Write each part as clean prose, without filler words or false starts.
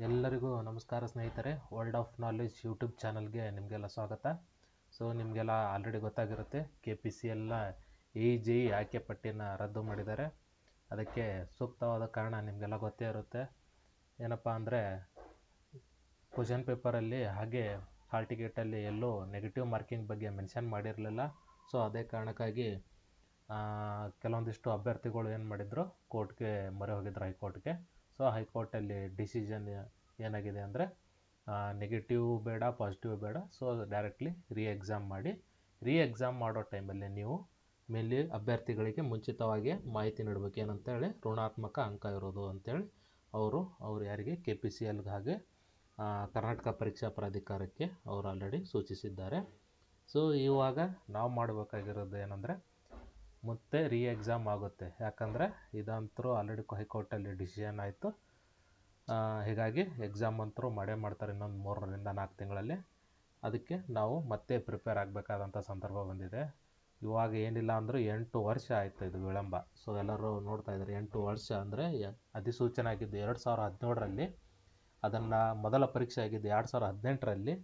ಎಲ್ಲರಿಗೂ ನಮಸ್ಕಾರ ಸ್ನೇಹಿತರೆ. ವರ್ಲ್ಡ್ ಆಫ್ ನಾಲೆಜ್ ಯೂಟ್ಯೂಬ್ ಚಾನಲ್ಗೆ ನಿಮಗೆಲ್ಲ ಸ್ವಾಗತ. ಸೊ ನಿಮಗೆಲ್ಲ ಆಲ್ರೆಡಿ ಗೊತ್ತಾಗಿರುತ್ತೆ, KPCL AJE ಆಯ್ಕೆ ಪಟ್ಟಿಯನ್ನು ರದ್ದು ಮಾಡಿದ್ದಾರೆ. ಅದಕ್ಕೆ ಸೂಕ್ತವಾದ ಕಾರಣ ನಿಮಗೆಲ್ಲ ಗೊತ್ತೇ ಇರುತ್ತೆ. ಏನಪ್ಪ ಅಂದರೆ, ಕ್ವಶನ್ ಪೇಪರಲ್ಲಿ ಹಾಗೆ ಹಾಲ್ ಟಿಕೆಟಲ್ಲಿ ಎಲ್ಲೂ ನೆಗೆಟಿವ್ ಮಾರ್ಕಿಂಗ್ ಬಗ್ಗೆ ಮೆನ್ಷನ್ ಮಾಡಿರಲಿಲ್ಲ. ಸೊ ಅದೇ ಕಾರಣಕ್ಕಾಗಿ ಕೆಲವೊಂದಿಷ್ಟು ಅಭ್ಯರ್ಥಿಗಳು ಏನು ಮಾಡಿದರು, ಕೋರ್ಟ್ಗೆ ಮೊರೆ ಹೋಗಿದ್ರು, ಹೈಕೋರ್ಟ್ಗೆ. ಸೊ ಹೈಕೋರ್ಟಲ್ಲಿ ಡಿಸಿಷನ್ ಏನಾಗಿದೆ ಅಂದರೆ, ನೆಗೆಟಿವ್ ಬೇಡ, ಪಾಸಿಟಿವ್ ಬೇಡ, ಸೊ ಡೈರೆಕ್ಟ್ಲಿ ಎಕ್ಸಾಮ್ ಮಾಡೋ ಟೈಮಲ್ಲಿ ನೀವು ಮೇಲೆ ಅಭ್ಯರ್ಥಿಗಳಿಗೆ ಮುಂಚಿತವಾಗಿ ಮಾಹಿತಿ ನೀಡಬೇಕು. ಏನಂತೇಳಿ, ಋಣಾತ್ಮಕ ಅಂಕ ಇರೋದು ಅಂತೇಳಿ ಅವರು ಯಾರಿಗೆ KPCLಗೆ ಹಾಗೆ ಕರ್ನಾಟಕ ಪರೀಕ್ಷಾ ಪ್ರಾಧಿಕಾರಕ್ಕೆ ಅವರು ಆಲ್ರೆಡಿ ಸೂಚಿಸಿದ್ದಾರೆ. ಸೊ ಇವಾಗ ನಾವು ಮಾಡಬೇಕಾಗಿರೋದು ಏನಂದರೆ, ಮತ್ತೆ ಎಕ್ಸಾಮ್ ಆಗುತ್ತೆ. ಯಾಕಂದರೆ ಇದಂತರೂ ಆಲ್ರೆಡಿ ಹೈಕೋರ್ಟಲ್ಲಿ ಡಿಸಿಷನ್ ಆಯಿತು. ಹೀಗಾಗಿ ಎಕ್ಸಾಮ್ ಅಂತರೂ ಮಾಡೇ ಮಾಡ್ತಾರೆ ಇನ್ನೊಂದು 3 ರಿಂದ 4 ತಿಂಗಳಲ್ಲಿ. ಅದಕ್ಕೆ ನಾವು ಮತ್ತೆ ಪ್ರಿಪೇರ್ ಆಗಬೇಕಾದಂಥ ಸಂದರ್ಭ ಬಂದಿದೆ. ಇವಾಗ ಏನಿಲ್ಲ ಅಂದರೂ 8 ವರ್ಷ ಆಯಿತು ಇದು ವಿಳಂಬ. ಸೊ ಎಲ್ಲರೂ ನೋಡ್ತಾ ಇದ್ದಾರೆ, 8 ವರ್ಷ ಅಂದರೆ ಅಧಿಸೂಚನೆ ಆಗಿದ್ದು 2017ರಲ್ಲಿ, ಅದನ್ನು ಮೊದಲ ಪರೀಕ್ಷೆ ಆಗಿದ್ದು 2018ರಲ್ಲಿ,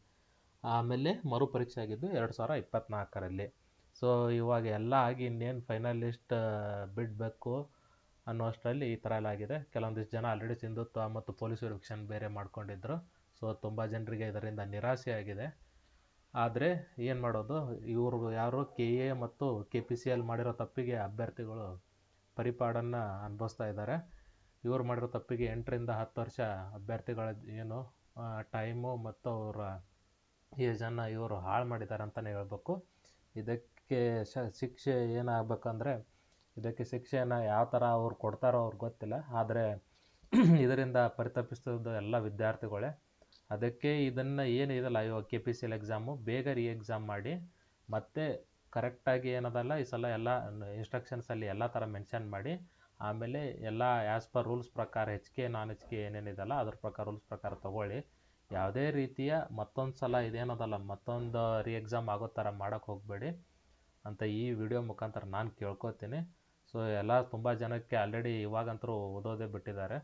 ಆಮೇಲೆ ಮರುಪರೀಕ್ಷೆ ಆಗಿದ್ದು 2024ರಲ್ಲಿ. ಸೊ ಇವಾಗ ಎಲ್ಲ ಆಗಿ ಇನ್ನೇನು ಫೈನಲ್ ಲಿಸ್ಟ್ ಬಿಡಬೇಕು ಅನ್ನೋಷ್ಟರಲ್ಲಿ ಈ ಥರ ಎಲ್ಲ ಆಗಿದೆ. ಕೆಲವೊಂದಿಷ್ಟು ಜನ ಆಲ್ರೆಡಿ ಸಿಂಧುತ್ವ ಮತ್ತು ಪೊಲೀಸ್ ವೆರಿಫಿಕೇಷನ್ ಬೇರೆ ಮಾಡ್ಕೊಂಡಿದ್ರು. ಸೊ ತುಂಬ ಜನರಿಗೆ ಇದರಿಂದ ನಿರಾಸೆ ಆಗಿದೆ. ಆದರೆ ಏನು ಮಾಡೋದು, ಇವರು ಯಾರು KA ಮತ್ತು KPCL ಮಾಡಿರೋ ತಪ್ಪಿಗೆ ಅಭ್ಯರ್ಥಿಗಳು ಪರಿಪಾಡನ್ನು ಅನುಭವಿಸ್ತಾ ಇದ್ದಾರೆ. ಇವರು ಮಾಡಿರೋ ತಪ್ಪಿಗೆ 8 ರಿಂದ 10 ವರ್ಷ ಅಭ್ಯರ್ಥಿಗಳ ಏನು ಟೈಮು ಮತ್ತು ಅವರ ಏಜನ್ನು ಇವರು ಹಾಳು ಮಾಡಿದ್ದಾರೆ ಅಂತಲೇ ಹೇಳ್ಬೇಕು. ಇದಕ್ಕೆ ಶಿಕ್ಷೆ ಏನಾಗಬೇಕಂದ್ರೆ, ಇದಕ್ಕೆ ಶಿಕ್ಷೆಯನ್ನು ಯಾವ ಥರ ಅವ್ರು ಕೊಡ್ತಾರೋ ಅವ್ರಿಗೆ ಗೊತ್ತಿಲ್ಲ. ಆದರೆ ಇದರಿಂದ ಪರಿತಪಿಸ್ತಿದ್ದು ಎಲ್ಲ ವಿದ್ಯಾರ್ಥಿಗಳೇ. ಅದಕ್ಕೆ ಇದನ್ನು ಏನಿದೆಲ್ಲ, ಇವಾಗ KPCL ಎಕ್ಸಾಮು ಬೇಗ ಎಕ್ಸಾಮ್ ಮಾಡಿ, ಮತ್ತೆ ಕರೆಕ್ಟಾಗಿ ಏನದಲ್ಲ ಈ ಸಲ ಎಲ್ಲ ಇನ್ಸ್ಟ್ರಕ್ಷನ್ಸಲ್ಲಿ ಎಲ್ಲ ಥರ ಮೆನ್ಷನ್ ಮಾಡಿ, ಆಮೇಲೆ ಎಲ್ಲ ಆ್ಯಸ್ ಪರ್ ರೂಲ್ಸ್ ಪ್ರಕಾರ HK ನಾನ್ HK ಏನೇನಿದೆಲ್ಲ ಅದ್ರ ಪ್ರಕಾರ ರೂಲ್ಸ್ ಪ್ರಕಾರ ತೊಗೊಳ್ಳಿ. ಯಾವುದೇ ರೀತಿಯ ಮತ್ತೊಂದು ಸಲ ಇದೇನದಲ್ಲ ಮತ್ತೊಂದು ಎಕ್ಸಾಮ್ ಆಗೋ ಥರ ಮಾಡೋಕ್ಕೆ ಹೋಗಬೇಡಿ ಅಂತ ಈ ವಿಡಿಯೋ ಮುಖಾಂತರ ನಾನು ಕೇಳ್ಕೊತೀನಿ. ಸೊ ಎಲ್ಲ ತುಂಬ ಜನಕ್ಕೆ ಆಲ್ರೆಡಿ ಇವಾಗಂತರೂ ಓದೋದೇ ಬಿಟ್ಟಿದ್ದಾರೆ.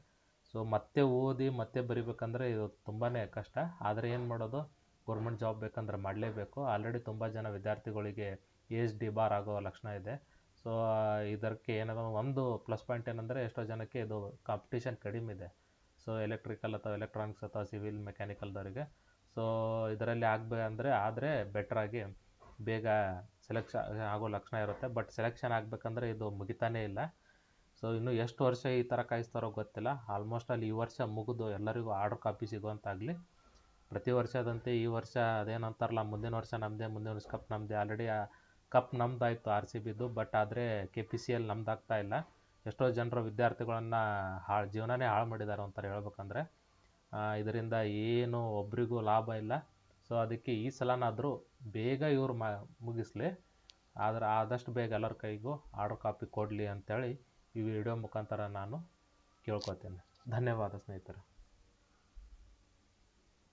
ಸೊ ಮತ್ತೆ ಓದಿ ಮತ್ತೆ ಬರಿಬೇಕಂದ್ರೆ ಇದು ತುಂಬಾ ಕಷ್ಟ. ಆದರೆ ಏನು ಮಾಡೋದು, ಗೌರ್ಮೆಂಟ್ ಜಾಬ್ ಬೇಕಂದ್ರೆ ಮಾಡಲೇಬೇಕು. ಆಲ್ರೆಡಿ ತುಂಬ ಜನ ವಿದ್ಯಾರ್ಥಿಗಳಿಗೆ ಏಜ್ ಡಿಬಾರ್ ಆಗೋ ಲಕ್ಷಣ ಇದೆ. ಸೊ ಇದಕ್ಕೆ ಏನದ ಒಂದು ಪ್ಲಸ್ ಪಾಯಿಂಟ್ ಏನಂದರೆ, ಎಷ್ಟೋ ಜನಕ್ಕೆ ಇದು ಕಾಂಪಿಟೇಷನ್ ಕಡಿಮೆ ಇದೆ. ಸೊ ಎಲೆಕ್ಟ್ರಿಕಲ್ ಅಥವಾ ಎಲೆಕ್ಟ್ರಾನಿಕ್ಸ್ ಅಥವಾ ಸಿವಿಲ್ ಮೆಕ್ಯಾನಿಕಲ್ದವರಿಗೆ. ಸೊ ಇದರಲ್ಲಿ ಆದರೆ ಬೆಟ್ರಾಗಿ ಬೇಗ ಸೆಲೆಕ್ಷನ್ ಆಗೋ ಲಕ್ಷಣ ಇರುತ್ತೆ. ಬಟ್ ಸೆಲೆಕ್ಷನ್ ಆಗಬೇಕಂದ್ರೆ ಇದು ಮುಗಿತಾನೇ ಇಲ್ಲ. ಸೊ ಇನ್ನೂ ಎಷ್ಟು ವರ್ಷ ಈ ಥರ ಕಾಯಿಸ್ತಾರೋ ಗೊತ್ತಿಲ್ಲ. ಆಲ್ಮೋಸ್ಟ್ ಅಲ್ಲಿ ಈ ವರ್ಷ ಮುಗಿದು ಎಲ್ಲರಿಗೂ ಆರ್ಡರ್ ಕಾಪಿ ಸಿಗುವಂತಾಗಲಿ. ಪ್ರತಿ ವರ್ಷದಂತೆ ಈ ವರ್ಷ ಅದೇನಂತಾರಲ್ಲ, ಮುಂದಿನ ವರ್ಷ ನಮ್ಮದೇ, ಮುಂದಿನ ವರ್ಷ ಕಪ್ ನಮ್ಮದೇ. ಆಲ್ರೆಡಿ ಕಪ್ ನಮ್ದಾಯಿತು RCBದು. ಬಟ್ ಆದರೆ KPCL ನಮ್ದಾಗ್ತಾ ಇಲ್ಲ. ಎಷ್ಟೋ ಜನರು ವಿದ್ಯಾರ್ಥಿಗಳನ್ನು ಜೀವನನೇ ಹಾಳು ಮಾಡಿದ್ದಾರೆ ಅಂತಾರೆ ಹೇಳ್ಬೇಕಂದ್ರೆ. ಇದರಿಂದ ಏನು ಒಬ್ರಿಗೂ ಲಾಭ ಇಲ್ಲ. ಸೊ ಅದಕ್ಕೆ ಈ ಸಲನಾದರೂ ಬೇಗ ಇವರು ಮುಗಿಸ್ಲಿ. ಆದರೆ ಆದಷ್ಟು ಬೇಗ ಎಲ್ಲರ ಕೈಗೂ ಆರ್ಡರ್ ಕಾಪಿ ಕೊಡಲಿ ಅಂಥೇಳಿ ಈ ವಿಡಿಯೋ ಮುಖಾಂತರ ನಾನು ಕೇಳ್ಕೊತೀನಿ. ಧನ್ಯವಾದ ಸ್ನೇಹಿತರೆ.